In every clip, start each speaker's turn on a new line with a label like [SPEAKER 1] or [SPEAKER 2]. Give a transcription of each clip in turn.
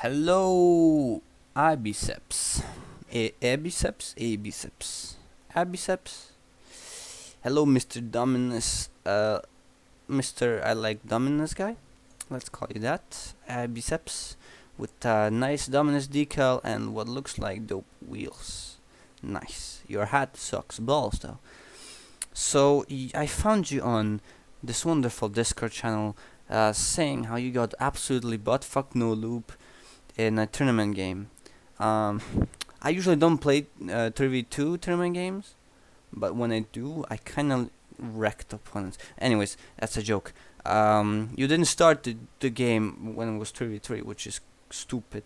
[SPEAKER 1] Hello, Abyceps. Abyceps? Abyceps. Abyceps? Hello, Mr. Dominus. Mr. I like Dominus guy. Let's call you that. Abyceps. With a nice Dominus decal and what looks like dope wheels. Nice. Your hat sucks balls though. So, I found you on this wonderful Discord channel saying how you got absolutely butt fuck no loop in a tournament game. Um, I usually don't play 3v2 tournament games, but when I do, I kind of wrecked opponents. Anyways, that's a joke. You didn't start the game when it was 3v3, which is stupid.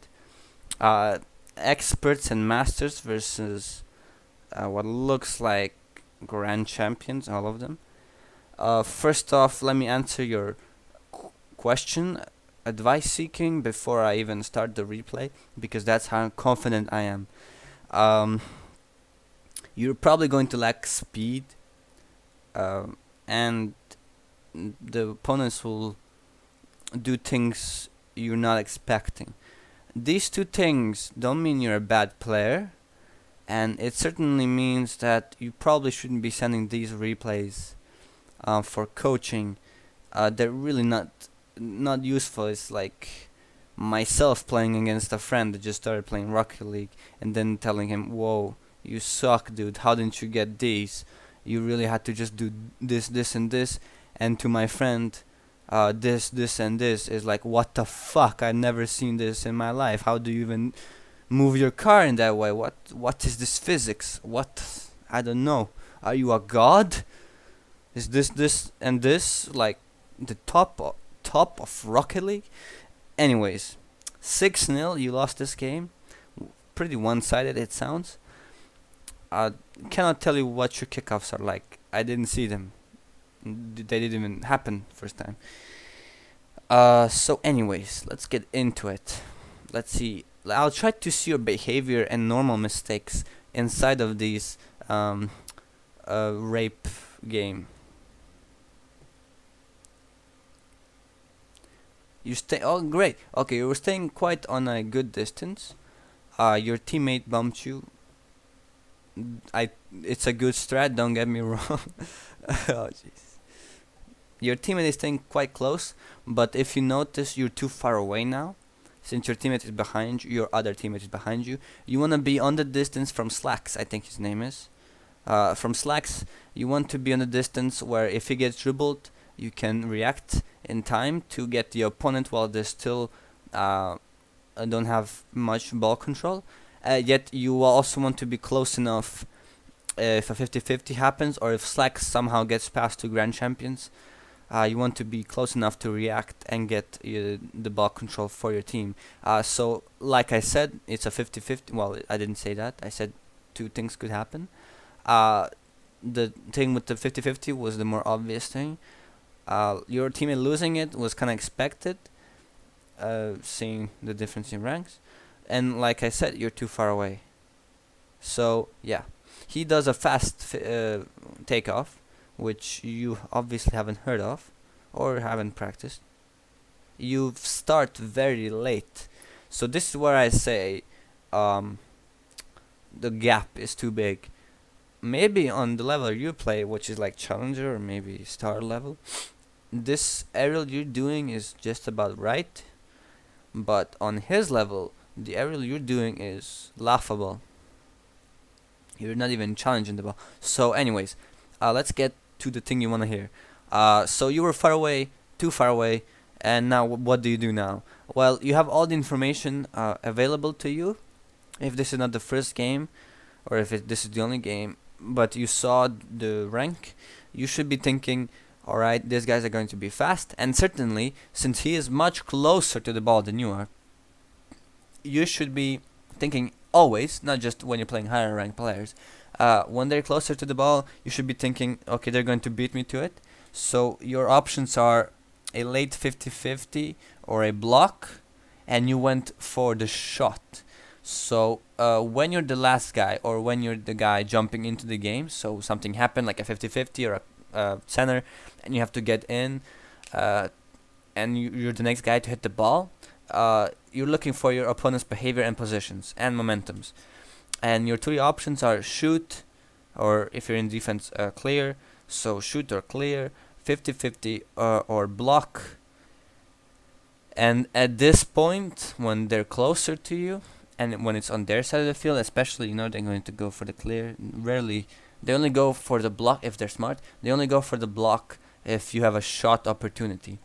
[SPEAKER 1] Uh, Experts and masters versus what looks like grand champions, all of them. First off, let me answer your question. Advice seeking before I even start the replay, because that's how confident I am. Um, you're probably going to lack speed, and the opponents will do things you're not expecting. These two things don't mean you're a bad player, and it certainly means that you probably shouldn't be sending these replays for coaching. They're really not useful. It's like myself playing against a friend that just started playing Rocket League and then telling him, "Whoa, you suck, dude. How didn't you get these? You really had to just do this, and this." And to my friend, this, and this is like, "What the fuck? I've never seen this in my life. How do you even move your car in that way? What is this physics? What? I don't know. Are you a god? Is this, and this like the top of Rocket League?" Anyways, 6-0, you lost this game. Pretty one-sided it sounds. Cannot tell you what your kickoffs are like. I didn't see them. They didn't even happen first time. So anyways, let's get into it. Let's see. I'll try to see your behavior and normal mistakes inside of these rape game. You stay. Oh, great. Okay, you were staying quite on a good distance. Your teammate bumped you. It's a good strat. Don't get me wrong. Oh, jeez. Your teammate is staying quite close, but if you notice, you're too far away now. Since your teammate is behind you, your other teammate is behind you. You wanna be on the distance from Slacks. I think his name is. From Slacks, you want to be on the distance where if he gets dribbled, you can react in time to get the opponent while they still don't have much ball control. Yet you also want to be close enough if a 50-50 happens, or if Slacks somehow gets past to Grand Champions. You want to be close enough to react and get the ball control for your team. So, like I said, it's a 50-50. Well, I didn't say that. I said two things could happen. The thing with the 50-50 was the more obvious thing. Your teammate losing it was kind of expected, seeing the difference in ranks. And like I said, you're too far away. So, yeah. He does a fast takeoff, which you obviously haven't heard of or haven't practiced. You start very late. So this is where I say the gap is too big. Maybe on the level you play, which is like challenger or maybe star level, this aerial you're doing is just about right. But on his level, the aerial you're doing is laughable. You're not even challenging the ball. So anyways, let's get to the thing you want to hear. So you were far away, too far away, and now what do you do now? Well, you have all the information available to you. If this is not the first game, or if this is the only game, but you saw the rank, you should be thinking, alright, these guys are going to be fast, and certainly, since he is much closer to the ball than you are, you should be thinking always, not just when you're playing higher ranked players, when they're closer to the ball, you should be thinking, okay, they're going to beat me to it. So your options are a late 50-50 or a block, and you went for the shot. So when you're the last guy, or when you're the guy jumping into the game, so something happened like a 50-50 or a center, and you have to get in, and you're the next guy to hit the ball, you're looking for your opponent's behavior and positions and momentums. And your 3 options are shoot, or if you're in defense, clear. So shoot or clear, 50-50, or block. And at this point, when they're closer to you, and when it's on their side of the field, especially, they're going to go for the clear. Rarely, they only go for the block if they're smart. They only go for the block if you have a shot opportunity.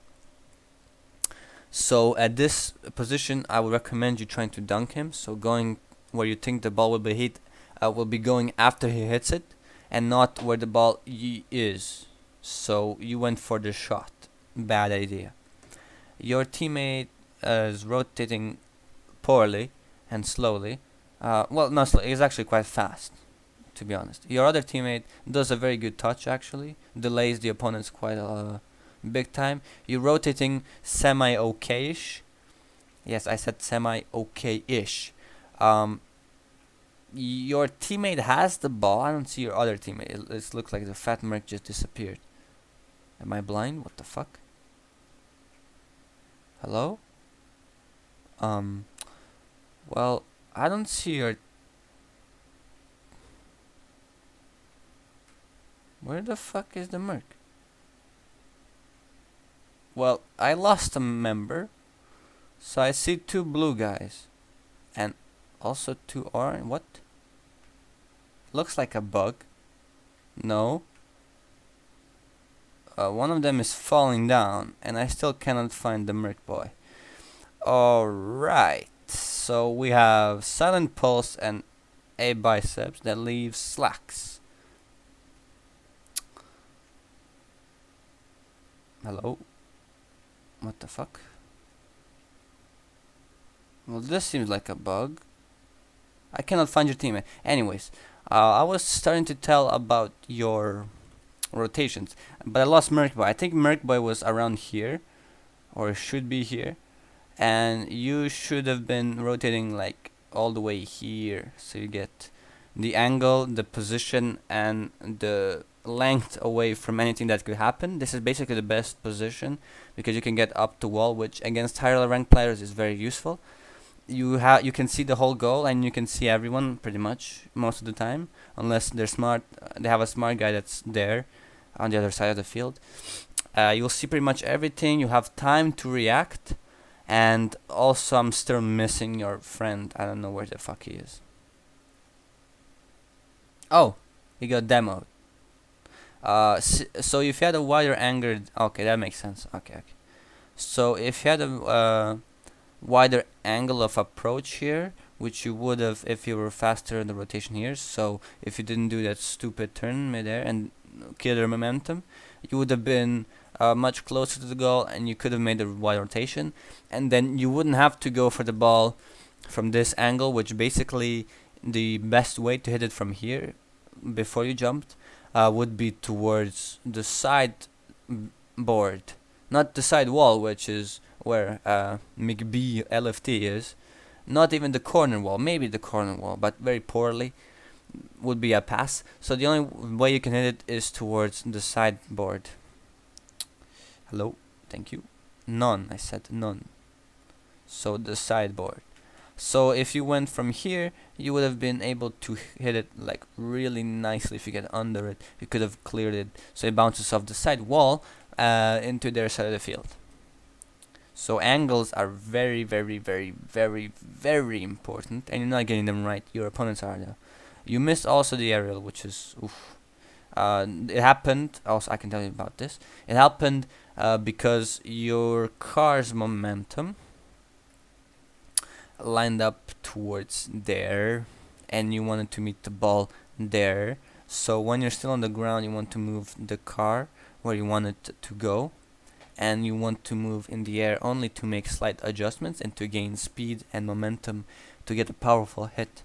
[SPEAKER 1] So at this position, I would recommend you trying to dunk him. So going where you think the ball will be hit, will be going after he hits it, and not where the ball is. So you went for the shot. Bad idea. Your teammate is rotating poorly and slowly. Well, not slowly. He's actually quite fast, to be honest. Your other teammate does a very good touch, actually. Delays the opponents quite big time. You're rotating semi-okay-ish. Yes, I said semi-okay-ish. Your teammate has the ball. I don't see your other teammate. It looks like the fat merc just disappeared. Am I blind? What the fuck? Hello? Well, I don't see your... Where the fuck is the merc? Well, I lost a member. So I see 2 blue guys. And also 2 orange. What? Looks like a bug. No. One of them is falling down, and I still cannot find the merc boy. Alright. So we have Silent Pulse and Abyceps that leaves Slacks. Hello? What the fuck? Well, this seems like a bug. I cannot find your teammate. Anyways, I was starting to tell about your rotations, but I lost Mercboy. I think Mercboy was around here, or should be here, and you should have been rotating like all the way here, so you get the angle, the position, and the length away from anything that could happen. This is basically the best position because you can get up to wall, which against higher ranked players is very useful. You can see the whole goal, and you can see everyone pretty much most of the time, unless they're smart. They have a smart guy that's there on the other side of the field. You'll see pretty much everything. You have time to react, and also I'm still missing your friend. I don't know where the fuck he is. Oh, he got demoed. So if you had a wider angle, okay, that makes sense. Okay. So if you had a wider angle of approach here, which you would have if you were faster in the rotation here, so if you didn't do that stupid turn midair and killer momentum, you would have been much closer to the goal, and you could have made a wide rotation, and then you wouldn't have to go for the ball from this angle, which basically the best way to hit it from here before you jumped would be towards the side board, not the side wall, which is where McBee LFT is, not even the corner wall, maybe the corner wall, but very poorly, would be a pass. So the only way you can hit it is towards the sideboard. Hello, thank you. None, I said none. So the sideboard. So if you went from here, you would have been able to hit it like really nicely. If you get under it, you could have cleared it, so it bounces off the side wall into their side of the field. So angles are very, very, very, very, very important, and you're not getting them right. Your opponents are though. You missed also the aerial, which is oof. It happened. Also, I can tell you about this. It happened because your car's momentum lined up towards there, and you wanted to meet the ball there. So when you're still on the ground, you want to move the car where you want it to go, and you want to move in the air only to make slight adjustments and to gain speed and momentum to get a powerful hit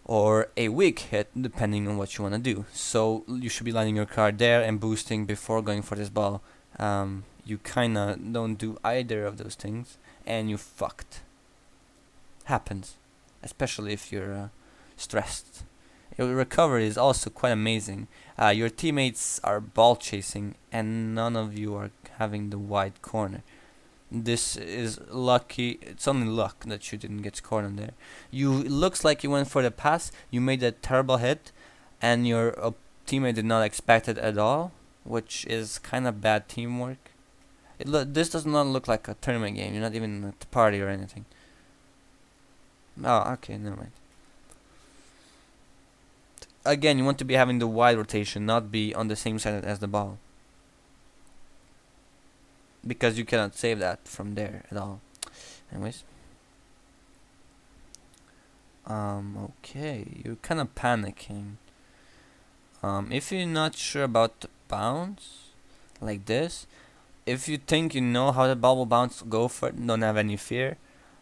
[SPEAKER 1] or a weak hit, depending on what you want to do. So you should be landing your car there and boosting before going for this ball. You kinda don't do either of those things, and you fucked. Happens, especially if you're stressed. Your recovery is also quite amazing. Your teammates are ball chasing, and none of you are having the wide corner. this is lucky. It's only luck that you didn't get scored on there. It looks like you went for the pass. You made a terrible hit, and your teammate did not expect it at all, which is kind of bad teamwork. This does not look like a tournament game. You're not even at the party or anything. Oh, okay, never mind. Again, you want to be having the wide rotation, not be on the same side as the ball, because you cannot save that from there at all. Anyways, okay, you're kind of panicking. If you're not sure about the bounce, like this, if you think you know how the ball will bounce, go for it. Don't have any fear.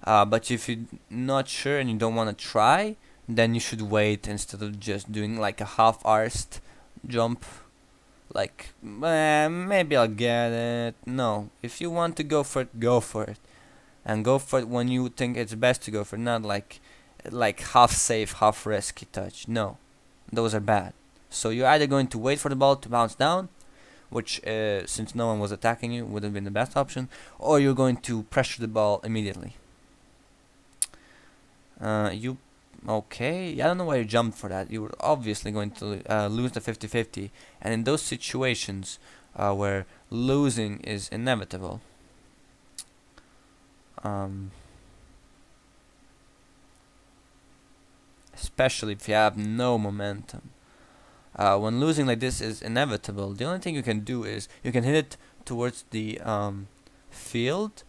[SPEAKER 1] But if you're not sure and you don't want to try, then you should wait instead of just doing like a half-arsed jump. Like, maybe I'll get it. No, if you want to go for it, go for it. And go for it when you think it's best to go for it, not like half safe, half risky touch. No, those are bad. So you're either going to wait for the ball to bounce down, which since no one was attacking you would have been the best option, or you're going to pressure the ball immediately. Okay, I don't know why you jumped for that. You were obviously going to lose the 50-50, and in those situations where losing is inevitable, especially if you have no momentum, when losing like this is inevitable, the only thing you can do is you can hit it towards the field,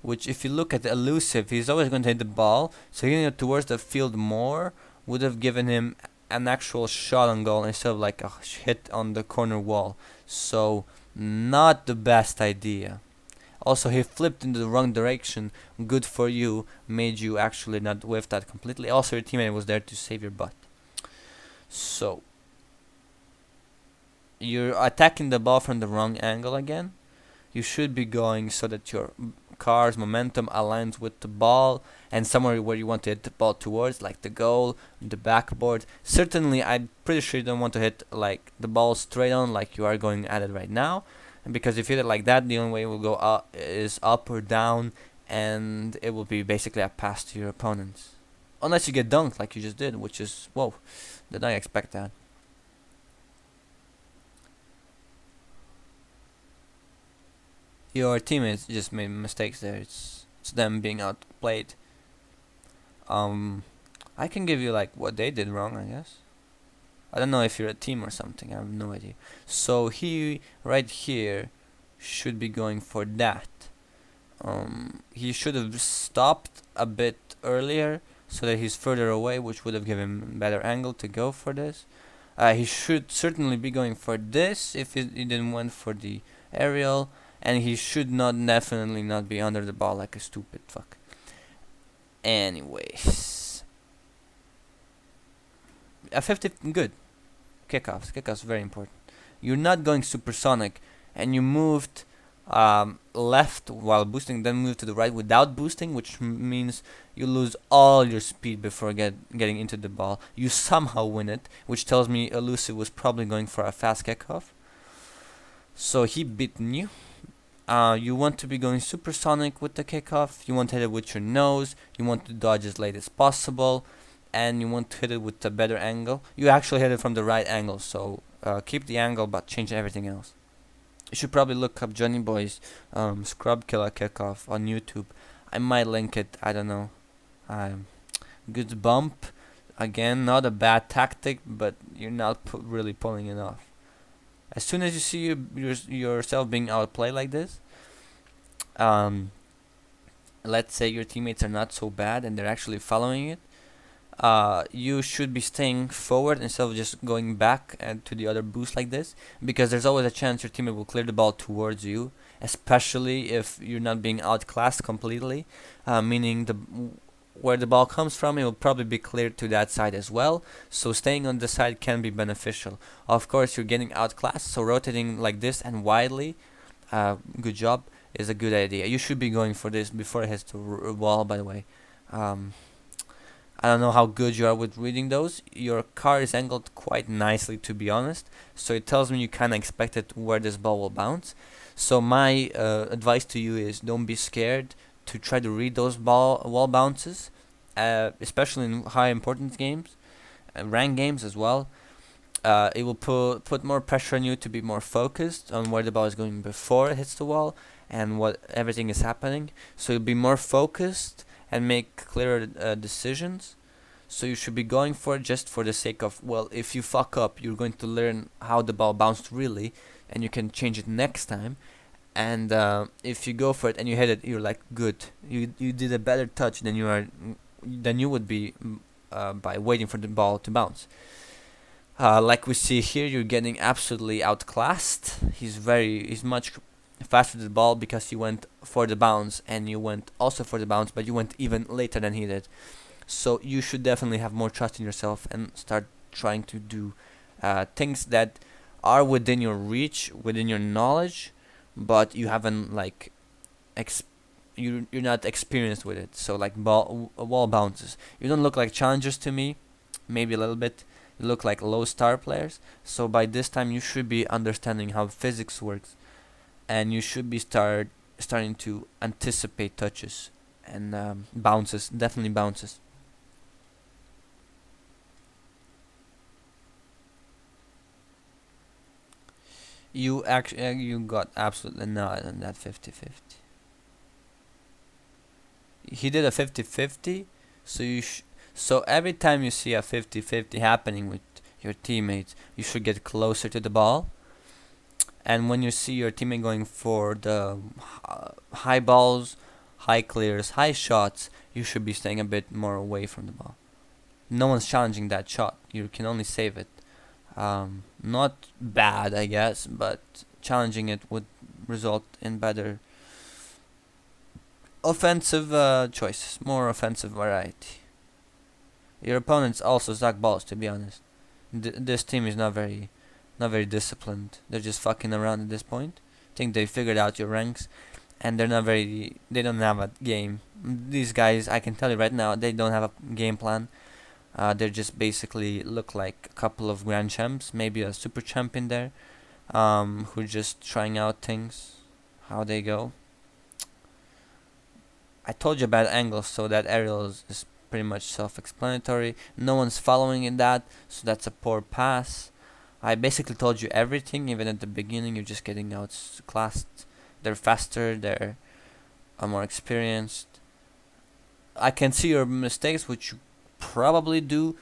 [SPEAKER 1] which if you look at the elusive, he's always going to hit the ball, so hitting it towards the field more would have given him an actual shot on goal instead of like a hit on the corner wall. So not the best idea. Also, he flipped into the wrong direction. Good for you, made you actually not whiff that completely. Also, your teammate was there to save your butt. So you're attacking the ball from the wrong angle again. You should be going so that your car's momentum aligns with the ball and somewhere where you want to hit the ball towards, like the goal, the backboard. Certainly, I'm pretty sure you don't want to hit like the ball straight on like you are going at it right now, because if you hit it like that, the only way it will go up is up or down, and it will be basically a pass to your opponents. Unless you get dunked like you just did, which is, whoa, did I expect that? Your teammates just made mistakes there. It's them being outplayed. I can give you like what they did wrong, I guess. I don't know if you're a team or something. I have no idea. So he right here should be going for that. He should have stopped a bit earlier so that he's further away, which would have given him a better angle to go for this. He should certainly be going for this if he didn't went for the aerial. And he should definitely not be under the ball like a stupid fuck. Anyways, a 50, good. Kickoffs very important. You're not going supersonic, and you moved left while boosting, then moved to the right without boosting, which means you lose all your speed before getting into the ball. You somehow win it, which tells me Elusive was probably going for a fast kickoff. So he beaten you. You want to be going supersonic with the kickoff. You want to hit it with your nose. You want to dodge as late as possible, and you want to hit it with a better angle. You actually hit it from the right angle, so keep the angle but change everything else. You should probably look up Johnny Boy's scrub killer kickoff on YouTube. I might link it. I don't know. Good bump. Again, not a bad tactic, but you're not really pulling it off. As soon as you see yourself being outplayed like this, let's say your teammates are not so bad and they're actually following it, you should be staying forward instead of just going back to the other boost like this, because there's always a chance your teammate will clear the ball towards you, especially if you're not being outclassed completely, meaning where the ball comes from, it will probably be cleared to that side as well, so staying on the side can be beneficial. Of course, you're getting outclassed, so rotating like this and widely, good job, is a good idea. You should be going for this before it hits the wall, by the way. I don't know how good you are with reading those. Your car is angled quite nicely, to be honest. So it tells me you kind of expected where this ball will bounce. So my advice to you is don't be scared to try to read those wall bounces, especially in high importance games, rank games as well. It will put more pressure on you to be more focused on where the ball is going before it hits the wall and what everything is happening. So you'll be more focused and make clearer decisions. So you should be going for it just for the sake of, well, if you fuck up, you're going to learn how the ball bounced really, and you can change it next time. And if you go for it and you hit it, you're like, good. You did a better touch than you would be by waiting for the ball to bounce. Like we see here, you're getting absolutely outclassed. He's much faster to the ball because he went for the bounce, and you went also for the bounce, but you went even later than he did. So you should definitely have more trust in yourself and start trying to do things that are within your reach, within your knowledge, but you haven't like you're not experienced with it. So like wall bounces, you don't look like challengers to me, maybe a little bit. You look like low star players. So by this time you should be understanding how physics works, and you should be starting to anticipate touches and bounces, definitely bounces. You actually you got absolutely not on that 50-50. He did a 50-50, so so every time you see a 50-50 happening with your teammates, you should get closer to the ball. And when you see your teammate going for the high balls, high clears, high shots, you should be staying a bit more away from the ball. No one's challenging that shot. You can only save it. Not bad, I guess, but challenging it would result in better offensive choices, more offensive variety. Your opponents also suck balls, to be honest. This team is not very disciplined. They're just fucking around at this point. I think they figured out your ranks, and they don't have a game. These guys, I can tell you right now, they don't have a game plan. They just basically look like a couple of grand champs, maybe a super champ in there, who just trying out things, how they go. I told you about angles, so that aerial is pretty much self-explanatory. No one's following in that, so that's a poor pass. I basically told you everything, even at the beginning. You're just getting outclassed. They're faster, they're more experienced. I can see your mistakes, which you probably do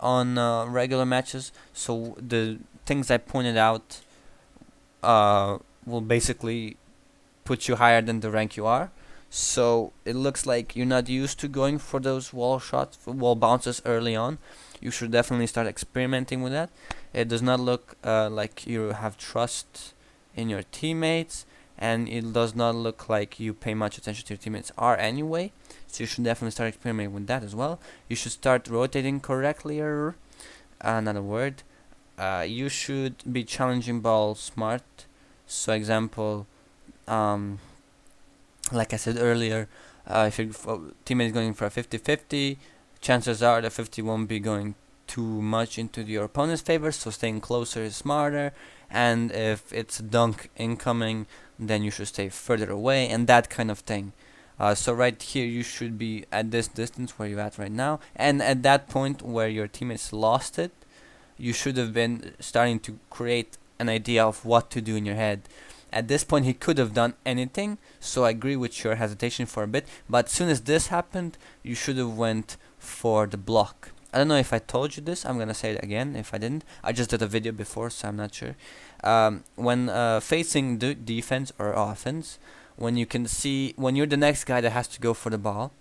[SPEAKER 1] on regular matches. So the things I pointed out will basically put you higher than the rank you are. So it looks like you're not used to going for those wall shots, wall bounces early on. You should definitely start experimenting with that. It does not look like you have trust in your teammates, and it does not look like you pay much attention to your teammates are anyway. So you should definitely start experimenting with that as well. You should start rotating correctly, or another word. You should be challenging ball smart. So example, like I said earlier, if your teammate is going for a 50-50, chances are the 50 won't be going too much into your opponent's favor, so staying closer is smarter. And if it's a dunk incoming, then you should stay further away, and that kind of thing. So right here, you should be at this distance where you're at right now, and at that point where your teammates lost it, you should have been starting to create an idea of what to do in your head. At this point, he could have done anything, so I agree with your hesitation for a bit. But as soon as this happened, you should have went for the block. I don't know if I told you this. I'm gonna say it again if I didn't. I just did a video before, so I'm not sure. When facing the defense or offense, when you're the next guy that has to go for the ball,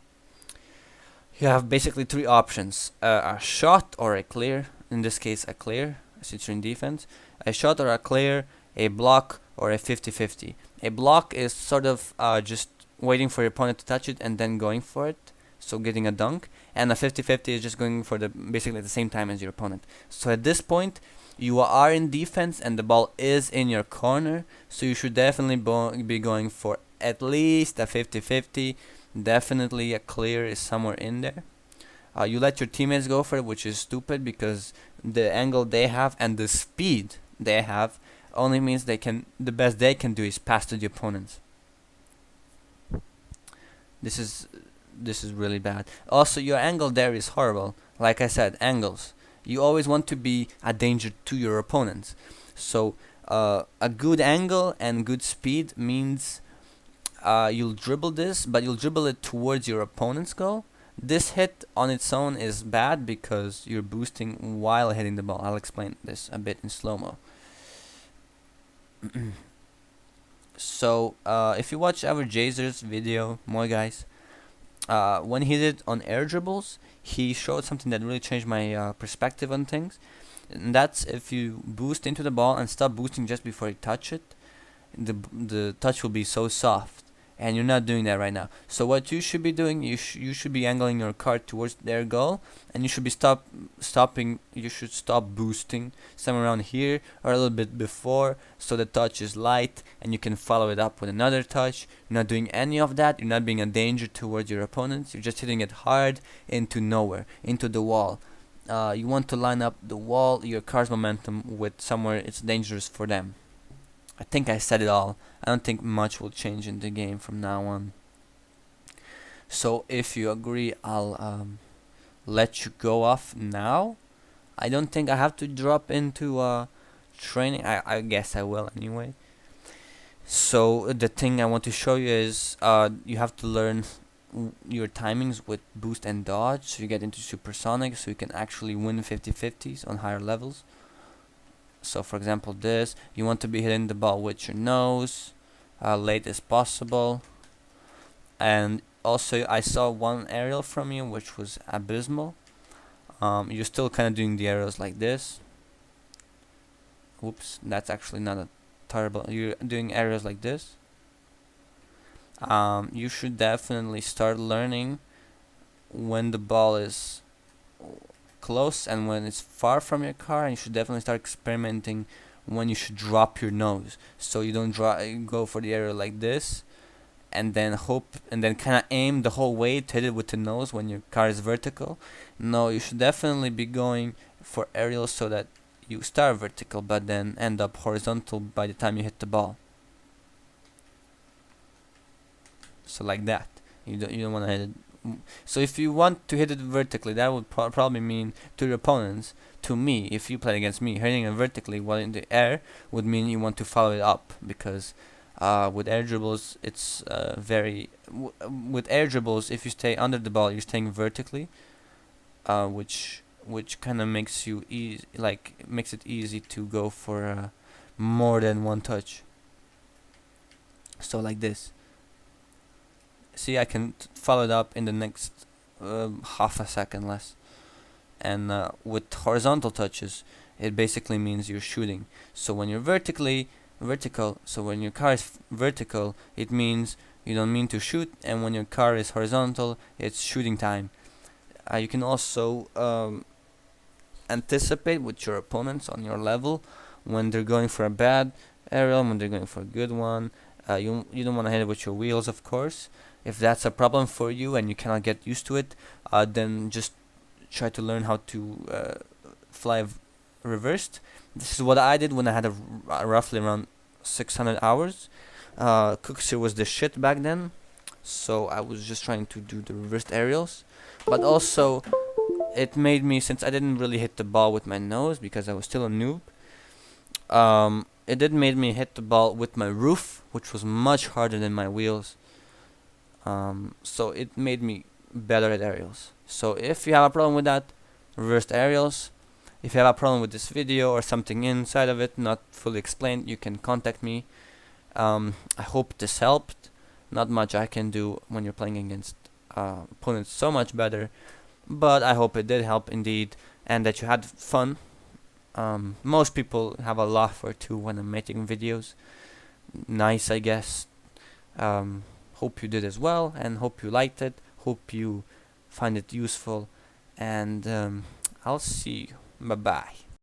[SPEAKER 1] you have basically three options: a shot or a clear. In this case, a clear, since you're in defense. A shot or a clear, a block or a 50-50. A block is sort of just waiting for your opponent to touch it and then going for it, so getting a dunk. And a 50-50 is just going for the basically at the same time as your opponent. So at this point, you are in defense and the ball is in your corner, so you should definitely be going for at least a 50-50. Definitely a clear is somewhere in there. You let your teammates go for it, which is stupid because the angle they have and the speed they have only means the best they can do is pass to the opponents. This is really bad. Also, your angle there is horrible. Like I said, angles. You always want to be a danger to your opponents. So a good angle and good speed means you'll dribble this, but you'll dribble it towards your opponent's goal. This hit on its own is bad because you're boosting while hitting the ball. I'll explain this a bit in slow-mo. So if you watch our Jazer's video, more guys, when he did on air dribbles, he showed something that really changed my perspective on things. And that's if you boost into the ball and stop boosting just before you touch it, the touch will be so soft. And you're not doing that right now. So what you should be doing, you should be angling your card towards their goal, and you should be stopping. You should stop boosting somewhere around here or a little bit before, so the touch is light, and you can follow it up with another touch. You're not doing any of that. You're not being a danger towards your opponents. You're just hitting it hard into nowhere, into the wall. You want to line up the wall, your card's momentum, with somewhere it's dangerous for them. I think I said it all. I don't think much will change in the game from now on. So if you agree, I'll let you go off now. I don't think I have to drop into training. I guess I will anyway. So the thing I want to show you is you have to learn your timings with boost and dodge, so you get into supersonic, so you can actually win 50-50s on higher levels. So for example, this, you want to be hitting the ball with your nose, late as possible. And also I saw one aerial from you which was abysmal. You're still kind of doing the aerials like this. Oops, that's actually not a terrible. You're doing aerials like this. You should definitely start learning when the ball is close and when it's far from your car, and you should definitely start experimenting when you should drop your nose, so you don't go for the aerial like this and then kind of aim the whole way to hit it with the nose when your car is vertical. No, you should definitely be going for aerials so that you start vertical but then end up horizontal by the time you hit the ball. So like that. You don't want to hit it. So if you want to hit it vertically, that would probably mean to your opponents, to me, if you play against me, hitting it vertically while in the air would mean you want to follow it up, because with air dribbles it's with air dribbles, if you stay under the ball, you're staying vertically, which kind of makes makes it easy to go for more than one touch. So like this. See, I can follow it up in the next half a second less. And with horizontal touches, it basically means you're shooting. So when you're vertical, so when your car is vertical, it means you don't mean to shoot, and when your car is horizontal, it's shooting time. You can also anticipate with your opponents on your level when they're going for a bad aerial, when they're going for a good one. You don't want to hit it with your wheels, of course. If that's a problem for you and you cannot get used to it, then just try to learn how to fly reversed. This is what I did when I had roughly around 600 hours. Cookser was the shit back then, so I was just trying to do the reversed aerials. But also, it made me, since I didn't really hit the ball with my nose because I was still a noob, it did made me hit the ball with my roof, which was much harder than my wheels. So it made me better at aerials. So if you have a problem with that, reversed aerials. If you have a problem with this video or something inside of it not fully explained, you can contact me. I hope this helped. Not much I can do when you're playing against opponents so much better, but I hope it did help indeed, and that you had fun. Most people have a laugh or two when I'm making videos. Nice, I guess. Hope you did as well, and hope you liked it. Hope you find it useful, and I'll see you. Bye bye.